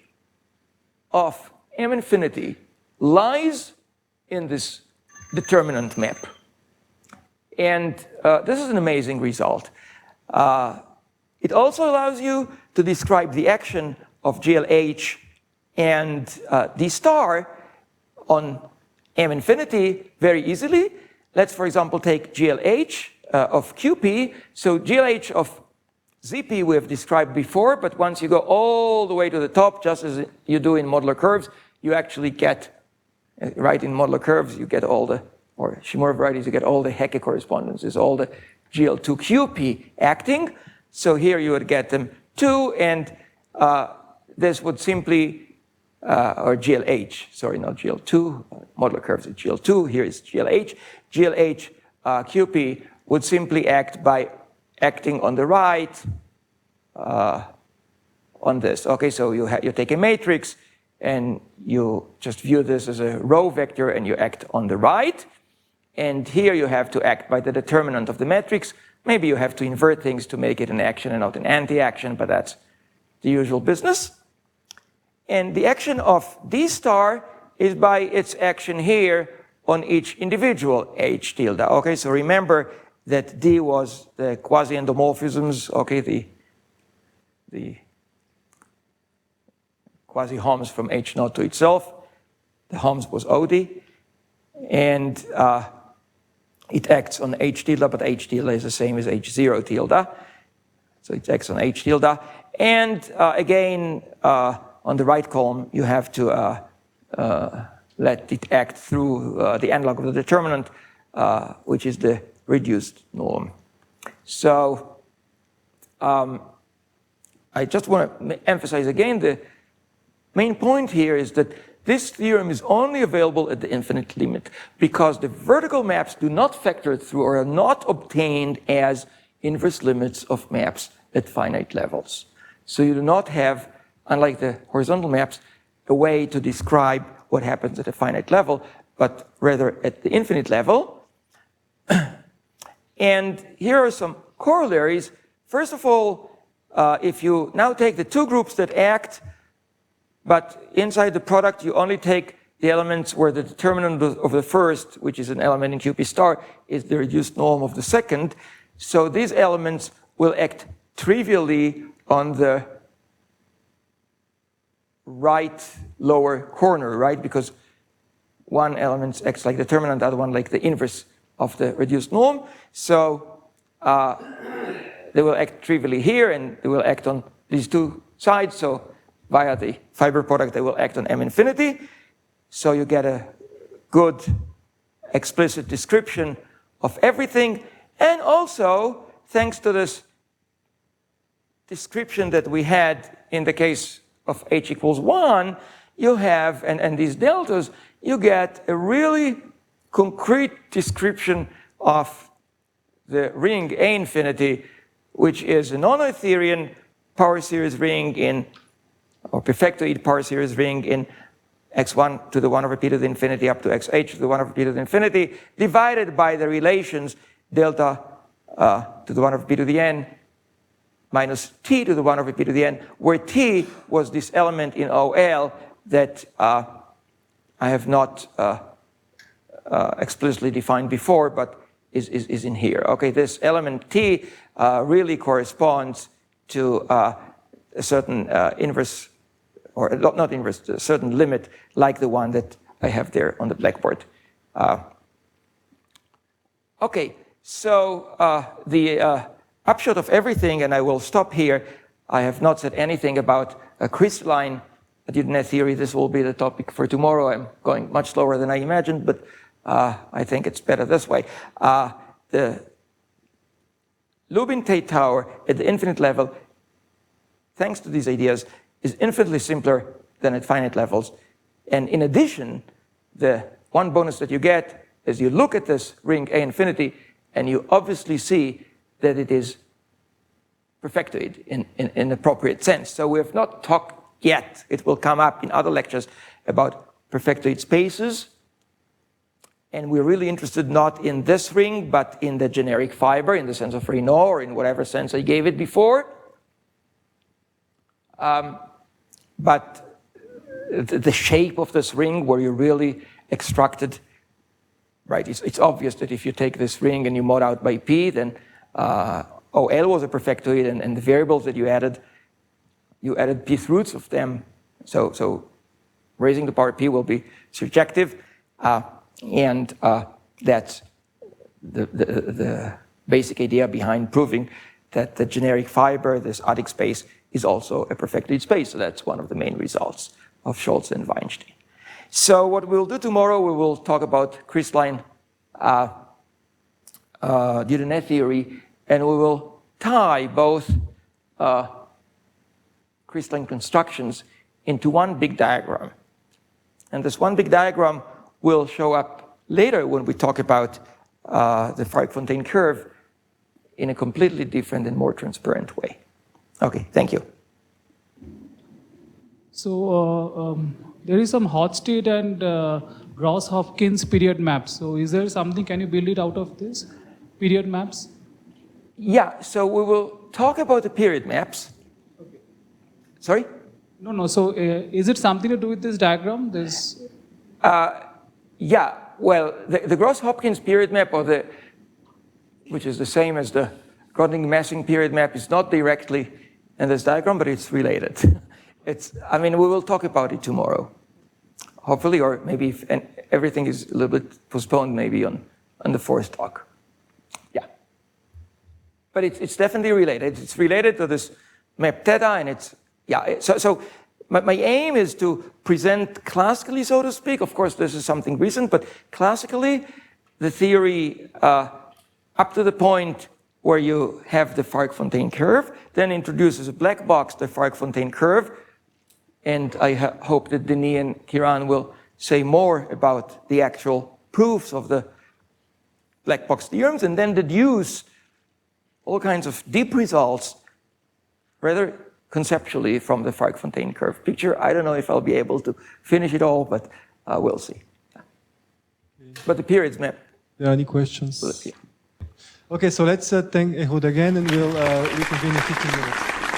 of M infinity lies in this determinant map. And this is an amazing result. It also allows you to describe the action of GLH and D star on M infinity very easily. Let's, for example, take GLH of QP. So GLH of ZP we have described before, but once you go all the way to the top, just as you do in modular curves, you actually get, right, in modular curves, you get all the, or Shimura varieties, you get all the Hecke correspondences, all the GL2QP acting. So here you would get them 2, and this would simply, or GLH, sorry, not GL2, modular curves is GL2, here is GLH. GLH QP would simply act by acting on the right on this. Okay, so you take a matrix and you just view this as a row vector and you act on the right. And here you have to act by the determinant of the matrix. Maybe you have to invert things to make it an action and not an anti-action, but that's the usual business. And the action of D star is by its action here on each individual H tilde. Okay, so remember that D was the quasi-endomorphisms, okay, the quasi-Homs from H naught to itself. The Homs was OD. And it acts on H tilde, but H tilde is the same as H0 tilde. So it acts on H tilde. And again, on the right column, you have to let it act through the analog of the determinant, which is the reduced norm. So I just want to emphasize again, the main point here is that this theorem is only available at the infinite limit because the vertical maps do not factor through or are not obtained as inverse limits of maps at finite levels. So you do not have, unlike the horizontal maps, a way to describe what happens at a finite level, but rather at the infinite level. And here are some corollaries. First of all, if you now take the two groups that act, but inside the product you only take the elements where the determinant of the first, which is an element in QP star, is the reduced norm of the second. So these elements will act trivially on the right lower corner, right? Because one element acts like the determinant, the other one like the inverse of the reduced norm. So they will act trivially here, and they will act on these two sides. So via the fiber product, they will act on M infinity. So you get a good explicit description of everything. And also, thanks to this description that we had in the case of H equals 1, you have, and these deltas, you get a really concrete description of the ring A infinity, which is a non-Eutherian power series ring in, or perfectoid power series ring in x1 to the 1 over p to the infinity up to xh to the 1 over p to the infinity, divided by the relations delta to the 1 over p to the n minus t to the 1 over p to the n, where t was this element in OL that I have not explicitly defined before, but is in here. Okay, this element t really corresponds to a certain inverse, or not inverse, a certain limit like the one that I have there on the blackboard. Okay, so the upshot of everything, and I will stop here. I have not said anything about crystalline Additive theory. This will be the topic for tomorrow. I'm going much slower than I imagined, but I think it's better this way. The Lubin-Tate tower at the infinite level, thanks to these ideas, is infinitely simpler than at finite levels. And in addition, the one bonus that you get is you look at this ring A infinity, and you obviously see that it is perfectoid in appropriate sense. So we have not talked yet, it will come up in other lectures, about perfectoid spaces. And we're really interested not in this ring, but in the generic fiber, in the sense of Raynaud, or in whatever sense I gave it before. But the shape of this ring, where you really extracted, right, it's obvious that if you take this ring and you mod out by P, then OL was a perfectoid, and the variables that you added Pth roots of them. So raising the power P will be surjective. And that's the basic idea behind proving that the generic fiber, this adic space, is also a perfectoid space. So that's one of the main results of Scholze and Weinstein. So what we'll do tomorrow, we will talk about crystalline Dieudonné theory, and we will tie both crystalline constructions into one big diagram. And this one big diagram will show up later when we talk about the Fark-Fontaine curve in a completely different and more transparent way. Okay, thank you. So there is some hot state and Gross-Hopkins period maps. So is there something, can you build it out of this, period maps? Yeah, so we will talk about the period maps. Okay. Sorry? No. So is it something to do with this diagram? This. Yeah, well, the Gross-Hopkins period map, which is the same as the Groningen-Messing period map, is not directly in this diagram, but it's related. We will talk about it tomorrow, hopefully, or maybe if everything is a little bit postponed, maybe on the fourth talk. Yeah. But it's definitely related. It's related to this map theta, and it's, yeah, so my aim is to present classically, so to speak. Of course, this is something recent, but classically, the theory up to the point where you have the Fark-Fontaine curve, then introduces a black box, the Fark-Fontaine curve, and I hope that Denis and Kiran will say more about the actual proofs of the black box theorems, and then deduce all kinds of deep results, rather conceptually, from the Fark-Fontaine curve picture. I don't know if I'll be able to finish it all, but we'll see. But the periods map. Are there any questions? Okay, so let's thank Ehud again, and we'll reconvene in 15 minutes.